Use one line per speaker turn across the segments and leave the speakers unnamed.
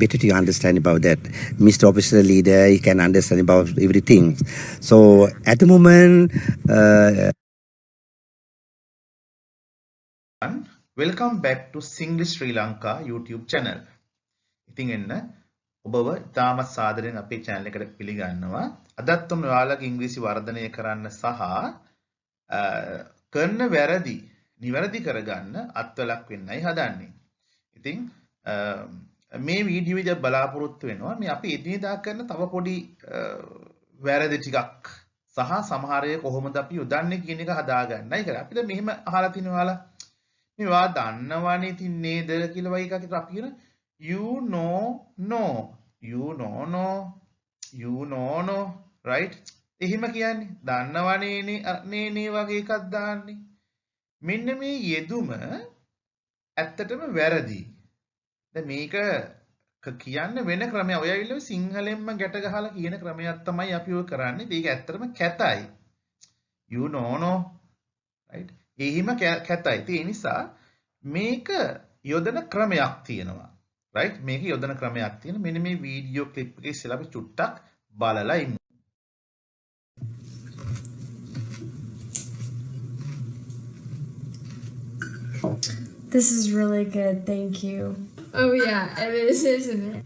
better to understand about that. Mr. Officer Leader, he can understand about everything. So at the moment,
welcome back to Singlish Sri Lanka YouTube channel. ඉතින් එන්න ඔබව ඉතාමත් සාදරයෙන් අපේ channel එකට පිළිගන්නවා. අදත් ඔන්න ඔයාලගේ ඉංග්‍රීසි වර්ධනය කරන්න සහ කරන වැරදි නිවැරදි කරගන්න අත්වලක් වෙන්නයි හදන්නේ. ඉතින් මේ වීඩියෝ එක බලාපොරොත්තු වෙනවා මේ අපි එදිනෙදා කරන තව පොඩි වැරදි ටිකක් සහ සමහර අය කොහොමද අපි යොදන්නේ කියන එක හදාගන්නයි කියලා. අපිට මෙහෙම අහලා තිනවාලා මේවා දන්නවනේ ඉතින් නේද කියලා වගේ එකකට අපි කියන you know right එහෙම කියන්නේ දන්නවනේ නේ වගේ එකක් දාන්නේ. මෙන්න මේ යෙදුම ඇත්තටම වැරදි. දැන් මේක කියන්න වෙන ක්‍රමයක්. ඔය ඇවිල්ලා සිංහලෙන්ම ගැට ගහලා කියන ක්‍රමයක් තමයි අපි ඔය කරන්නේ. ඒක ඇත්තටම කැතයි. you know right එහෙම කැතයි. ඒ නිසා මේක යොදන ක්‍රමයක් තියෙනවා. right මේක යොදන ක්‍රමයක් තියෙනවා. මෙන්න මේ වීඩියෝ ක්ලිප් එකේ ඉස්සෙල්ලා අපි චුට්ටක් බලලා ඉමු.
This is really good, thank you.
Oh yeah, it is, isn't it?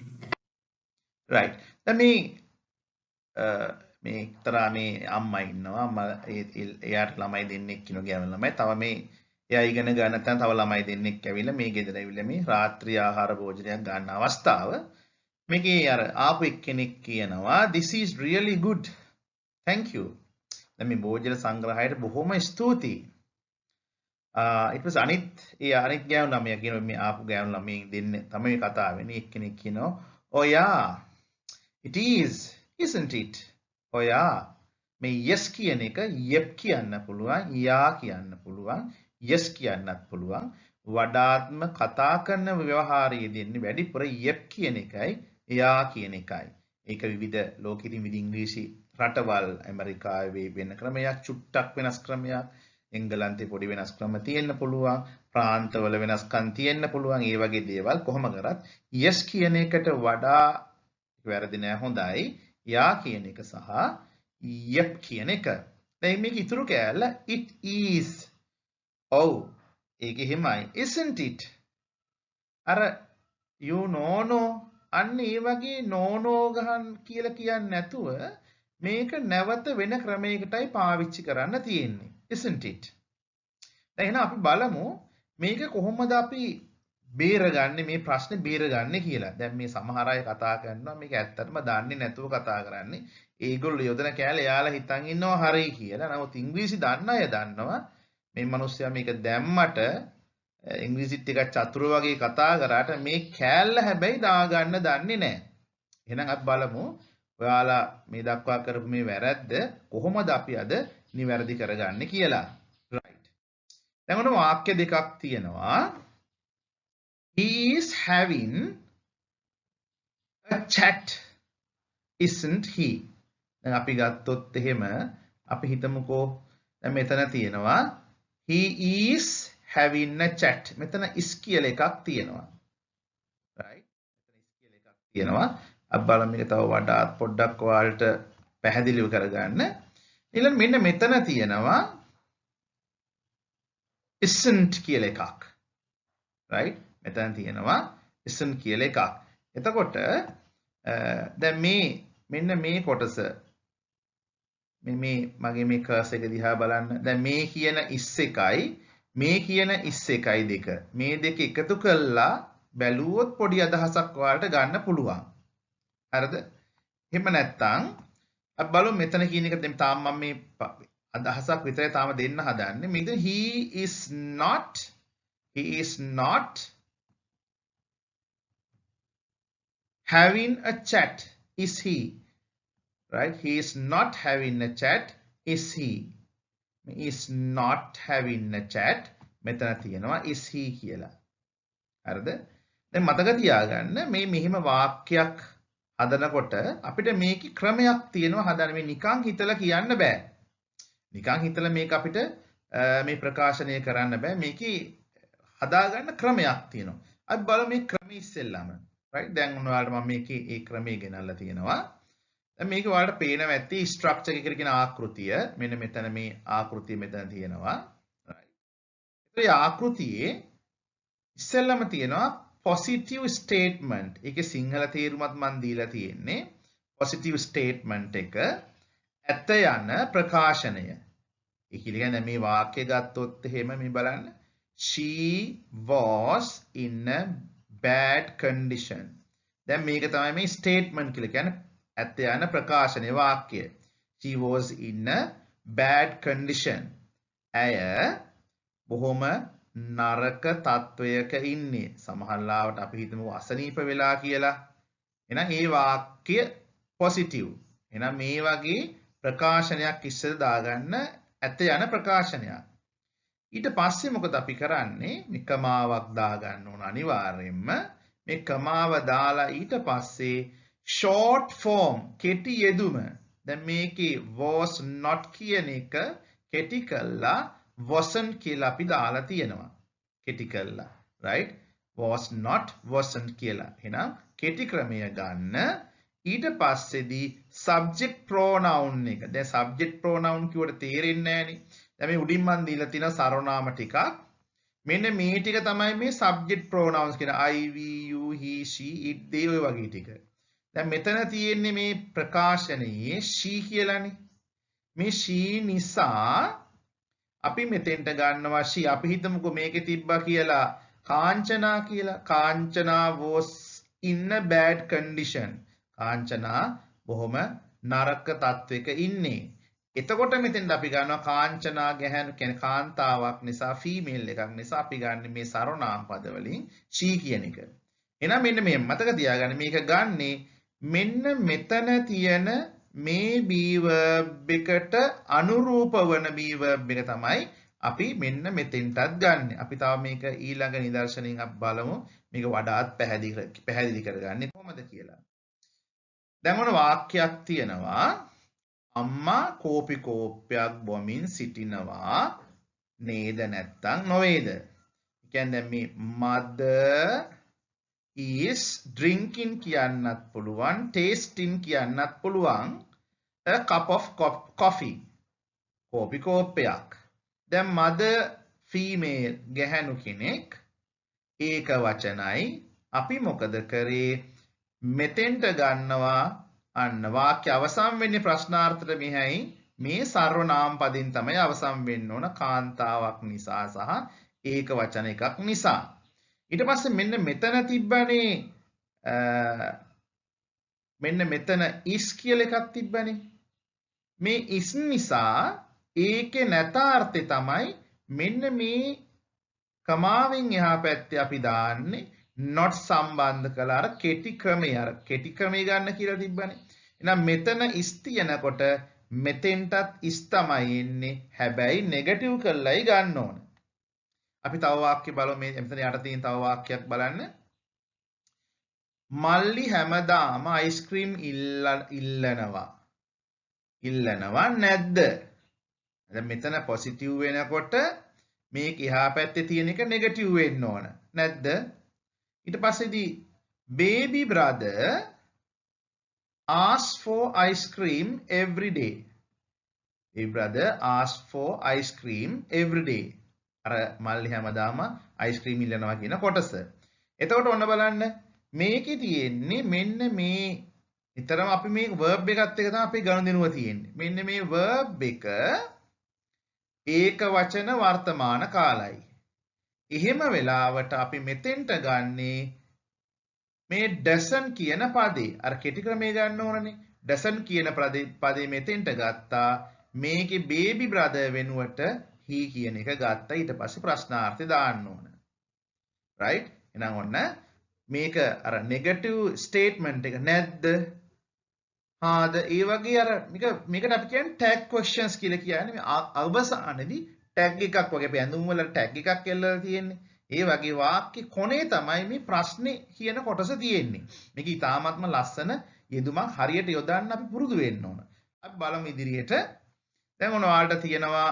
right දැන් මේ එක්තරා මේ අම්මා ඉන්නවා. අම්මා එයාට ළමයි දෙන්නෙක් ඉන්න ගෑනු ළමයි. තව මේ එයා ඉගෙන ගන්න නැත්නම් තව ළමයි දෙන්නෙක් ඇවිල්ලා මේ ගෙදර ඇවිල්ලා මේ රාත්‍රී ආහාර භෝජනයක් ගන්න අවස්ථාව. මේකේ අර ආපු එක්කෙනෙක් කියනවා this is really good. thank you. දැන් මේ භෝජන සංග්‍රහයට බොහොම ස්තුතියි. ඊට පස්සේ අනිත් ගෑනු ළමයා කියනවා මේ ආපු ගෑනු ළමයෙන් දෙන්නේ තමයි කතා වෙන්නේ. එක්කෙනෙක් කියනවා oh yeah it is isn't it. oh yeah මේ yes කියන එක yep කියන්න පුළුවන්, yeah කියන්න පුළුවන්, yes කියන්නත් පුළුවන්. වඩාත්ම කතා කරන ව්‍යවහාරයේ දෙන්නේ වැඩිපුර yep කියන එකයි yeah කියන එකයි. ඒක විවිධ ලෝකෙ ඉතින් විවිධ ඉංග්‍රීසි රටවල් ඇමරිකාවේ වෙන ක්‍රමයක්, චුට්ටක් වෙනස් ක්‍රමයක්, එංගලන්තේ පොඩි වෙනස් ක්‍රම තියෙන්න පුළුවන්, ප්‍රාන්තවල වෙනස්කම් තියෙන්න පුළුවන්. ඒ වගේ දේවල් කොහොම කරත් yes කියන එකට වඩා වැරදි නෑ, හොඳයි yeah කියන එක සහ yep කියන එක. දැන් මේක ඉතුරු කෑල්ල it is. ඔව් ඒක එහෙමයි. isn't it අර you know අන්න ඒ වගේ no ගහන් කියලා කියන්නේ නැතුව මේක නැවත වෙන ක්‍රමයකටයි පාවිච්චි කරන්න තියෙන්නේ. isn't it. දැන් එහෙනම් අපි බලමු මේක කොහොමද අපි බේරගන්නේ, මේ ප්‍රශ්නේ බේරගන්නේ කියලා. දැන් මේ සමහර අය කතා කරනවා මේක ඇත්තටම දන්නේ නැතුව කතා කරන්නේ. ඒගොල්ලෝ යොදන කෑල්ල එයාලා හිතන් ඉන්නවා හරි කියලා. නමුත් ඉංග්‍රීසි දන්න අය දන්නවා මේ මිනිස්සයා මේක දැම්මට ඉංග්‍රීසි ටිකක් චතුර වගේ කතා කරාට මේ කෑල්ල හැබැයි දාගන්න දන්නේ නැහැ. එහෙනම් අපි බලමු ඔයාලා මේ දක්වා කරපු මේ වැරද්ද කොහොමද අපි අද නිවැරදි කරගන්නේ කියලා. right දැන් ඔන්න වාක්‍ය දෙකක් තියෙනවා. he is having a chat isn't he. දැන් අපි ගත්තොත් එහෙම අපි හිතමුකෝ දැන් මෙතන තියෙනවා he is having a chat. මෙතන is කියලා එකක් තියෙනවා. right මෙතන is කියලා එකක් තියෙනවා. අපි බලමු මේක තව වඩාත් පොඩ්ඩක් ඔයාලට පැහැදිලිව කරගන්න. ඊළඟ මෙන්න මෙතන තියෙනවා isn't කියලා එකක්. right මෙතන තියෙනවා isn't කියලා එකක්. එතකොට දැන් මෙන්න මේ කොටස මේ මගේ මේ කර්ස් එක දිහා බලන්න. දැන් මේ කියන is එකයි මේ කියන is එකයි දෙක. මේ දෙක එකතු කළා බැලුවොත් පොඩි අදහසක් ඔයාලට ගන්න පුළුවන්. හරිද? එහෙම නැත්නම් අපි බලමු මෙතන කියන එක දැන් තාම මම මේ අදහසක් විතරයි තාම දෙන්න හදන්නේ. මේක he is not having a chat is he. right he is not having a chat is he. is not having a chat මෙතන තියෙනවා is he කියලා. හරිද? දැන් මතක තියාගන්න මේ මෙහිම වාක්‍යයක් හදනකොට අපිට මේකේ ක්‍රමයක් තියෙනවා හදන්න. මේ නිකන් හිතලා කියන්න බෑ. නිකන් හිතලා මේක අපිට මේ ප්‍රකාශනය කරන්න බෑ. මේකේ හදාගන්න ක්‍රමයක් තියෙනවා. අපි බලමු මේ ක්‍රමය ඉස්සෙල්ලාම. right? දැන් ඔයාලට මම මේකේ ඒ ක්‍රමය ගෙනල්ලා තියෙනවා. දැන් මේක ඔයාලට පේනවා ඇති ස්ට්‍රක්චර් එක කියන ආකෘතිය. මෙන්න මෙතන මේ ආකෘතිය මෙතන තියෙනවා. right? ඒ ආකෘතියේ ඉස්සෙල්ලාම තියෙනවා positive statement. ඒකේ සිංහල තේරුමත් මම දීලා තියෙන්නේ. positive statement එක ඇත යන ප්‍රකාශනය. ඒ කියන්නේ මේ වාක්‍ය ගත්තොත් එහෙම මේ බලන්න. She was in a bad condition. දැන් මේක තමයි මේ statement කියලා කියන්නේ ඇත්ත යන ප්‍රකාශනයේ වාක්‍ය. She was in a bad condition. ඇය බොහොම නරක තත්වයක ඉන්නේ. සමහරවිට අපි හිතමු අසනීප වෙලා කියලා. එහෙනම් මේ වාක්‍ය positive. එහෙනම් මේ වගේ ප්‍රකාශනයක් ඉස්සර දාගන්න ඇත්ත යන ප්‍රකාශනයක්. ඊට පස්සේ මොකද අපි කරන්නේ? මේ කමාවක් දාගන්න ඕන අනිවාර්යයෙන්ම. මේ කමාව දාලා ඊට පස්සේ short form කෙටි යෙදුම. දැන් මේකේ was not කියන එක කෙටි කළා wasn't කියලා අපි දාලා තියෙනවා. කෙටි කළා. right? was not wasn't කියලා. එහෙනම් කෙටි ක්‍රමය ගන්න. ඊට පස්සේදී subject pronoun එක. දැන් subject pronoun කියවට තේරෙන්නේ නැහනේ. දැන් මේ උඩින් මන් දීලා තියෙන සර්වනාම ටිකක්. මෙන්න මේ ටික තමයි මේ subject pronouns කියන I, we, you, he, she, it, they ඔය වගේ ටික. දැන් මෙතන තියෙන්නේ මේ ප්‍රකාශනයේ she කියලානේ. මේ she නිසා අපි මෙතෙන්ට ගන්නවා she. අපි හිතමුකෝ මේකේ තිබ්බා කියලා කාංචනා කියලා. Kanchana was in a bad condition. Kanchana බොහොම නරක තත්වයක ඉන්නේ. එතකොට මෙතෙන්ද අපි ගන්නවා කාංචනා ගැහැණු කියන්නේ කාන්තාවක් නිසා ෆීමේල් එකක් නිසා අපි ගන්න මේ සර්වනාම පද වලින් she කියන එක. එහෙනම් මෙන්න මේ මතක තියාගන්න මේක ගන්නේ මෙන්න මෙතන තියෙන මේ be verb එකට අනුරූප වන be verb එක තමයි අපි මෙන්න මෙතෙන්ටත් ගන්න. අපි තව මේක ඊළඟ නිදර්ශනයෙන් අපි බලමු මේක වඩාත් පැහැදිලි කරගන්නේ කොහොමද කියලා. දැන් ඔන්න වාක්‍යයක් තියෙනවා. අම්මා කෝපි කෝප්පයක් බොමින් සිටිනවා නේද නැත්තම් නොවේද? කියන්නේ දැන් මේ mother is drinking කියන්නත් පුළුවන්, tasting කියන්නත් පුළුවන් a cup of coffee. කෝපි කෝප්පයක්. දැන් mother female ගැහැණු කෙනෙක් ඒක වචනයි. අපි මොකද කරේ? මෙතෙන්ට ගන්නවා අන්න වාක්‍ය අවසන් වෙන්නේ ප්‍රශ්නාර්ථයට මෙහයි මේ සර්වනාම පදින් තමයි අවසන් වෙන්න ඕන කාන්තාවක් නිසා සහ ඒක වචන එකක් නිසා. ඊට පස්සේ මෙන්න මෙතන තිබ්බනේ මෙන්න මෙතන is කියලා එකක් තිබ්බනේ. මේ is නිසා ඒකේ නැතාර්ථය තමයි මෙන්න මේ කමාවෙන් එහා පැත්තේ අපි දාන්නේ not සම්බන්ධ කළා අර කෙටි ක්‍රමය ගන්න කියලා තිබ්බනේ. එහෙනම් මෙතන is තියනකොට මෙතෙන්ටත් is තමයි එන්නේ. හැබැයි නෙගටිව් කරලායි ගන්න ඕන. අපි තව වාක්‍ය බලමු. මේ මෙතන යට තියෙන තව වාක්‍යයක් බලන්න. මල්ලි හැමදාම අයිස්ක්‍රීම් ඉල්ලනවා නැද්ද? දැන් මෙතන පොසිටිව් වෙනකොට මේක එහා පැත්තේ තියෙන එක නෙගටිව් වෙන්න ඕන. නැද්ද? ඊට පස්සේදී baby brother asks for ice cream every day. Baby brother asks for ice cream every day. අර මල්ලි හැමදාම ice cream ඉල්ලනවා කියන කොටස. එතකොට ඔන්න බලන්න මේකේ තියෙන්නේ මෙන්න මේ විතරම අපි මේ verb එකත් එක තමයි අපි ගනුදෙනුව තියෙන්නේ. මෙන්න මේ verb එක ඒක වචන වර්තමාන කාලයි. එහෙම වෙලාවට අපි මෙතෙන්ට ගන්නේ මේ doesn't කියන පදේ. අර කෙටි ක්‍රමයේ ගන්න ඕනනේ. doesn't කියන පදේ මෙතෙන්ට ගත්තා. මේකේ baby brother වෙනුවට he කියන එක ගත්තා. ඊට පස්සේ ප්‍රශ්නාර්ථය දාන්න ඕන. right? එහෙනම් ඔන්න මේක අර negative statement එක නැද්ද? ආද ඒ වගේ අර මේකට අපි කියන්නේ tag questions කියලා කියන්නේ මේ අවසානයේදී tag එකක් වගේ අපි ඇඳුම් වල tag එකක් එල්ලලා තියෙන්නේ. ඒ වගේ වාක්‍ය කොනේ තමයි මේ ප්‍රශ්නේ කියන කොටස තියෙන්නේ. මේක ඉතාමත්ම ලස්සන යෙදුමක් හරියට යොදන්න අපි පුරුදු වෙන්න ඕන. අපි බලමු ඉදිරියට. දැන් ඔන්න ඔයාලට තියෙනවා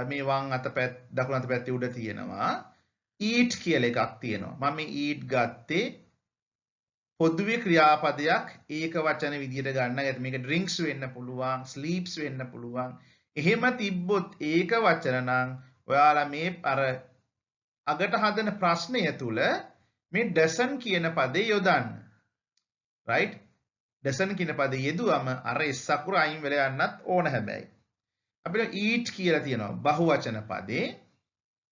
මේ වම් අත දකුණු අත පැත්තේ උඩ තියෙනවා eat කියලා එකක් තියෙනවා. මම මේ eat ගත්තේ පොදුවේ ක්‍රියාපදයක් ඒක වචන විදියට ගන්න. ඒත් මේක drinks වෙන්න පුළුවන්, sleeps වෙන්න පුළුවන්. එහෙම තිබ්බොත් ඒක වචන නම් ඔයාලා මේ අර අගට හදන ප්‍රශ්නය තුල මේ doesn't කියන පදේ යොදන්න. right? doesn't කියන පදේ යෙදුවම අර s අකුර අයින් වෙලා යන්නත් ඕන හැබැයි. අපිට eat කියලා තියෙනවා බහුවචන පදේ.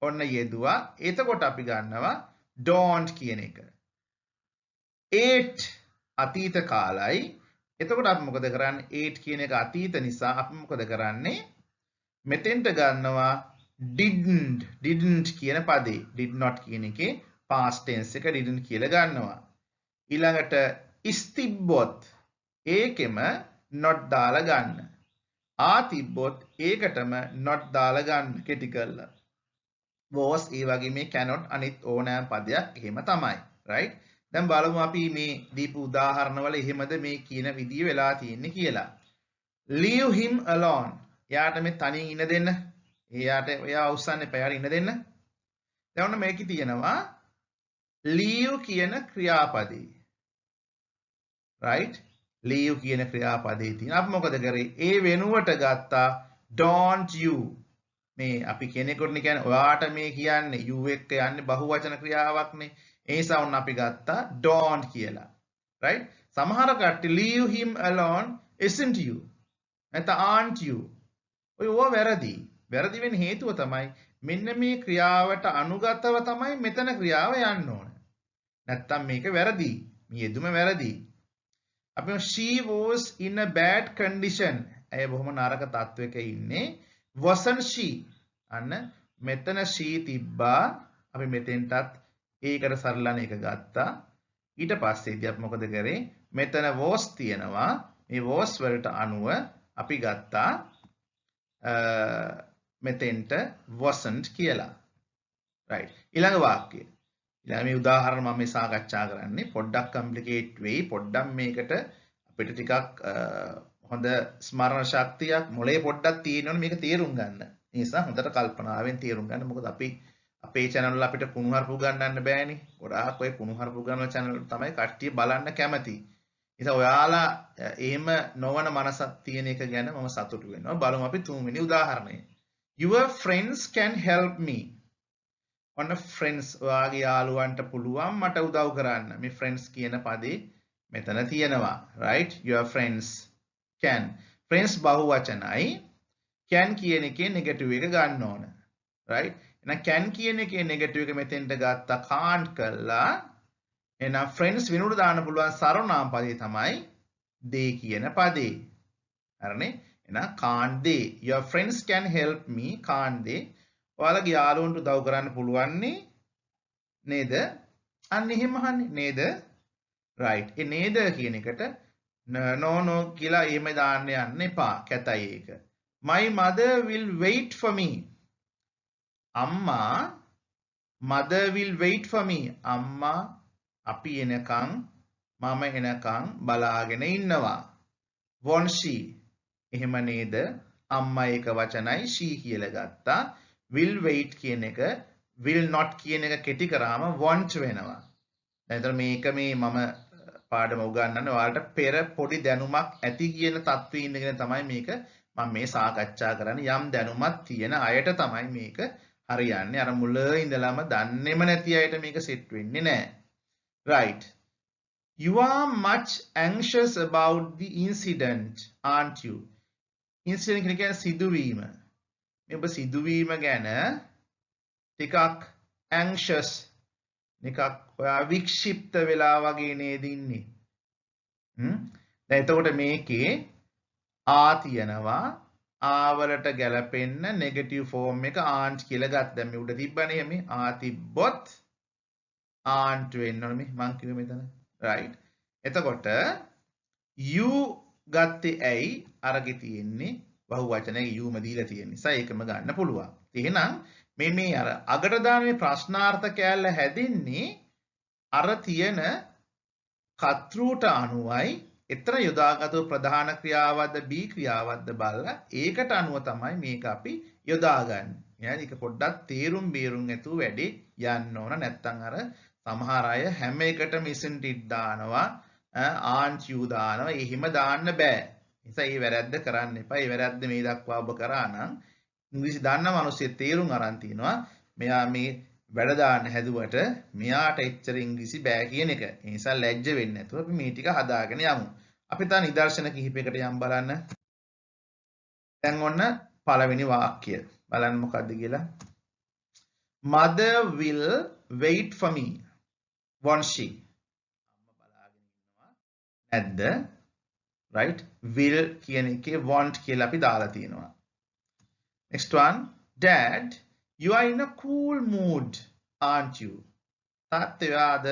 ඔන්න යෙදුවා. එතකොට අපි ගන්නවා don't කියන එක. ate අතීත කාලයි. එතකොට අපි මොකද කරන්නේ? ate කියන එක අතීත නිසා අපි මොකද කරන්නේ? මෙතෙන්ට ගන්නවා didn't කියන පදේ. did not කියන එකේ past tense එක didn't කියලා ගන්නවා. ඊළඟට is තිබ්බොත් ඒකෙම not දාලා ගන්න. තිබ්බොත් ඒකටම not දාලා ගන්න කෙටි කරලා. was ඒ වගේ මේ cannot අනිත් ඕනෑම පදයක් එහෙම තමයි. right? දැන් බලමු අපි මේ දීපු උදාහරණවල එහෙමද මේ කියන විදිය වෙලා තියෙන්නේ කියලා. leave him alone. එයාට මේ තනියෙන් ඉන්න දෙන්න. එයා අවසන් එපා එයාට ඉන්න දෙන්න. දැන් ඔන්න මේකේ තියෙනවා leave කියන ක්‍රියාපදේ. right? leave කියන ක්‍රියාපදේ තියෙන. අපි මොකද කරේ? ඒ වෙනුවට ගත්තා don't you. මේ අපි කෙනෙකුට කියන්නේ ඔයාට මේ කියන්නේ you එක්ක යන්නේ බහුවචන ක්‍රියාවක්නේ. ඒ නිසා උන් අපි ගත්තා don't කියලා. right? සමහර කට්ටිය leave him alone isn't you. නැත්නම් aren't you. ඔය වැරදි. වැරදි වෙන හේතුව තමයි මෙන්න මේ ක්‍රියාවට අනුගතව තමයි මෙතන ක්‍රියාව යන්න ඕන. නැත්තම් මේක වැරදි. මේ යෙදුම වැරදි. අපි she was in a bad condition. ඇය බොහොම නරක තත්වයක ඉන්නේ. wasn't she. අන්න මෙතන she තිබ්බා. අපි මෙතෙන්ටත් ඒකට සරලන එක ගත්තා. ඊට පස්සේදී අපි මොකද කරේ? මෙතන was තියෙනවා. මේ was වලට අනුව අපි ගත්තා මෙතෙන්ට wasn't කියලා. right? ඊළඟ වාක්‍යය. ඊළඟ මේ උදාහරණ මම මේ සාකච්ඡා කරන්නේ පොඩ්ඩක් කම්ප්ලිකේට් වෙයි. පොඩ්ඩක් මේකට අපිට ටිකක් හොඳ ස්මරණ ශක්තියක් මොලේ පොඩ්ඩක් තියෙනවනේ මේක තේරුම් ගන්න. ඒ නිසා හොඳට කල්පනාවෙන් තේරුම් ගන්න. මොකද අපි අපේ channel වල අපිට කුණුහරුපු ගන්නන්න බෑනේ. ගොඩාක් ඔය කුණුහරුපු ගන්නන channel තමයි කට්ටිය බලන්න කැමති. ඉතින් ඔයාලා එහෙම නොවන මනසක් තියෙන එක ගැන මම සතුටු වෙනවා. බලමු අපි තුන්වෙනි උදාහරණය. Your friends can help me. ඔන්න friends ඔයාගේ යාළුවන්ට පුළුවන් මට උදව් කරන්න. මේ friends කියන පදේ මෙතන තියෙනවා. right? Your friends can. friends බහුවචනයි. can කියන එකේ negative එක ගන්න ඕන. right? එහෙනම් can කියන එකේ negative එක මෙතෙන්ට ගත්තා can't කළා. එහෙනම් friends වෙනුවට දාන්න පුළුවන් සර්වනාම පදේ තමයි they කියන පදේ. හරිනේ? එහෙනම් can't they. Your friends can help me. can't they. ඔයාලගේ යාළුවන්ට උදව් කරන්න පුළුවන් නේද? අන්න එහෙම අහන්නේ නේද? right. ඒ නේද කියන එකට no කියලා එහෙම දාන්න යන්න එපා. කැතයි ඒක. My mother will wait for me. අම්මා mother will wait for me. අම්මා අපි එනකන් මම එනකන් බලාගෙන ඉන්නවා. won't she. එහෙම නේද? අම්මා එක වචනයි she කියලා ගත්තා. will wait කියන එක will not කියන එක කෙටි කරාම want වෙනවා. දැන් මේක මේ මම පාඩම උගන්වන්නේ ඔයාලට පෙර පොඩි දැනුමක් ඇති කියන තත්ත්වයේ ඉඳගෙන තමයි මේක මම මේ සාකච්ඡා කරන්නේ. යම් දැනුමක් තියෙන අයට තමයි මේක හරියන්නේ. අර මුල ඉඳලම දන්නේම නැති අයට මේක සෙට් වෙන්නේ නැහැ. right. You are much anxious about the incident, aren't you? incident කියන්නේ සිදුවීම. මේ ඔබ සිදුවීම ගැන ටිකක් anxious නිකක් ඔයා වික්ෂිප්ත වෙලා වගේ නේද ඉන්නේ. දැන් එතකොට මේකේ තියෙනවා ආවලට ගැලපෙන්න නෙගටිව් ෆෝම් එක aren't කියලා ගත්තා. දැන් මේ උඩ තිබ්බනේ මේ තිබ්බොත් aren't වෙන්න ඕනේ මේ මං කිව්වේ මෙතන. right. එතකොට you ගත්තේ ඇයි? අරගේ තියෙන්නේ බහුවචනයේ youම දීලා තියෙන නිසා ඒකම ගන්න පුළුවන්. එහෙනම් මේ අර අගට දාන මේ ප්‍රශ්නාර්ථ කැලල හැදෙන්නේ අර තියෙන කතෘට අනුවයි. එතන යොදාගත් ප්‍රධාන ක්‍රියාවක්ද B ක්‍රියාවක්ද බලලා ඒකට අනුව තමයි මේක අපි යොදාගන්නේ. එයා ඒක පොඩ්ඩක් තේරුම් බේරුම් ඇතුව වැඩි යන්න ඕන. නැත්තම් අර සමහර අය හැම එකටම isn't it දානවා, aren't you දානවා. එහෙම දාන්න බෑ. නිසා මේ වැරද්ද කරන්න එපා. මේ වැරද්ද මේ දක්වා ඔබ කරා නම් ඉංග්‍රීසි දන්න මිනිස්සු තේරුම් අරන් තිනවා. මෙයා මේ වැඩ දාන්න හැදුවට මෙයාට එච්චර ඉංග්‍රීසි බෑ කියන එක. ඒ නිසා ලැජ්ජ වෙන්නේ නැතුව අපි මේ ටික හදාගෙන යමු. අපි තා නිදර්ශන කිහිපයකට යම් බලන්න. දැන් ඔන්න පළවෙනි වාක්‍යය. බලන්න මොකද්ද කියලා. Mother will wait for me. Won't she? අම්මා බලාගෙන ඉන්නවා. නැද්ද? Right? Will කියන එකේ want කියලා අපි දාලා තියෙනවා. Next one. Dad, you are in a cool mood, aren't you? තාත්තයා අද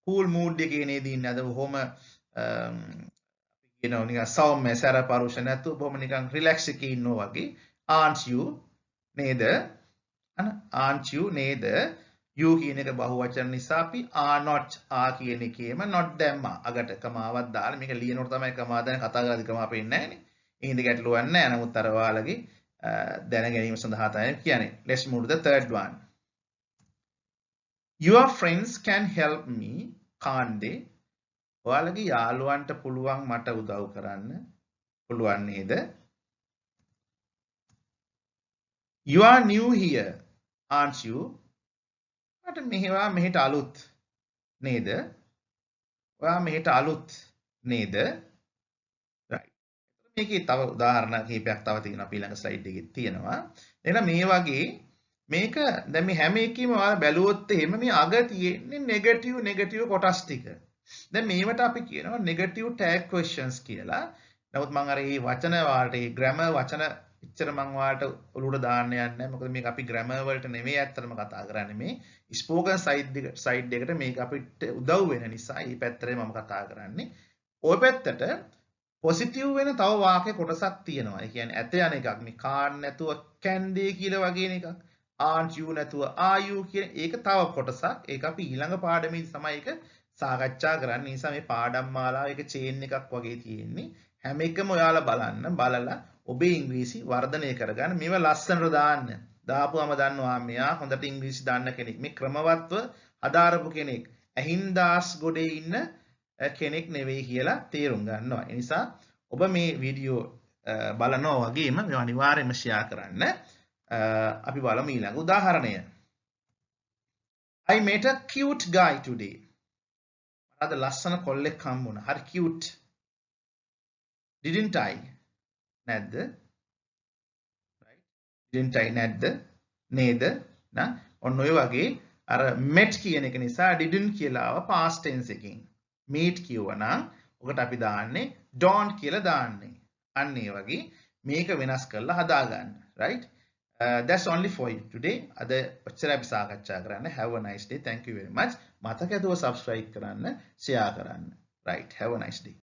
cool mood එකේ නේද ඉන්නේ. අද බොහොම අපි කියනවා නිකන් සෞම්‍ය සැර පරුෂ නැතු බොහොම නිකන් රිලැක්ස් එකේ ඉන්නවා වගේ. Aren't you? නේද? aren't you නේද? you කියන එක බහුවචන නිසා අපි are not කියන එකේම not දැම්මා. අගට කමාවක් දාලා මේක ලියනකොට තමයි කමා දැන කතා කරලා කමා පෙන්නේ නැහැ නේ. ඒ හින්දා ගැටලුවක් නැහැ. නමුත් අර ඔයාලගේ දැන ගැනීම සඳහා තමයි කියන්නේ. Let's move to the third one. Your friends can help me, can't they? ඔයාලගේ යාළුවන්ට පුළුවන් මට උදව් කරන්න. පුළුවන් නේද? You are new here, aren't you? මට මෙහෙට අලුත් නේද? ඔයා මෙහෙට අලුත් නේද? right. මේකේ තව උදාහරණ කිහිපයක් තව තියෙනවා අපි ඊළඟ ස්ලයිඩ් එකේ තියෙනවා. එහෙනම් මේ වගේ මේක දැන් මේ හැම එකකම ඔයාලා බැලුවොත් එහෙම මේ අග තියෙන්නේ නෙගටිව් කොටස් ටික. දැන් මේවට අපි කියනවා නෙගටිව් ටැග් ක්වෙස්චන්ස් කියලා. නමුත් මම අර මේ වචන වලට මේ ග්‍රැමර් වචන ඉච්චර මම ඔයාලට ඔලුවට දාන්න යන්නේ නැහැ. මොකද මේක අපි ග්‍රැමර් වලට නෙමෙයි ඇත්තටම කතා කරන්නේ. මේ ස්පෝකන් සයිඩ් එකට මේක අපිට උදව් වෙන නිසා මේ පැත්තට මම කතා කරන්නේ. ওই පැත්තට පොසිටිව් වෙන තව වාක්‍ය කොටසක් තියෙනවා. ඒ කියන්නේ ඇත යන එකක්. මේ can't නැතුව can they කියලා වගේ එකක්. aren't you නැතුව are you කියන ඒක තව කොටසක්. ඒක අපි ඊළඟ පාඩමේදී තමයි ඒක සාකච්ඡා කරන්න. නිසා මේ පාඩම් මාලාව එක චේන් එකක් වගේ තියෙන්නේ. හැම එකම ඔයාලා බලලා ඔබේ ඉංග්‍රීසි වර්ධනය කරගන්න. මේව ලස්සනට දාන්න. දාපුවම දන්නවා මෙයා හොඳට ඉංග්‍රීසි දන්න කෙනෙක්. මේ ක්‍රමවත්ව හදාරපු කෙනෙක්. ඇහින්දාස් ගොඩේ ඉන්න කෙනෙක් නෙවෙයි කියලා තේරුම් ගන්නවා. ඒ නිසා ඔබ මේ වීඩියෝ බලනවා වගේම මේව අනිවාර්යයෙන්ම ෂෙයා කරන්න. අපි බලමු ඊළඟ උදාහරණය. I met a cute guy today. අද ලස්සන කොල්ලෙක් හම්බුණා. හරි cute. Didn't I? නැද්ද? right? Didn't I නැද්ද? නේද? නා ඔන්න ඔය වගේ අර met කියන එක නිසා didn't කියලා ආව past tense එකකින්. meet කියවනම් ඔකට අපි දාන්නේ don't කියලා දාන්නේ. අන්න ඒ වගේ මේක වෙනස් කරලා හදා ගන්න. right? That's only for you today. අද ඔච්චර අපි සාකච්ඡා කරන්න. Have a nice day. Thank you very much. මතක ඇතුව subscribe කරන්න, share කරන්න. Right. Have a nice day.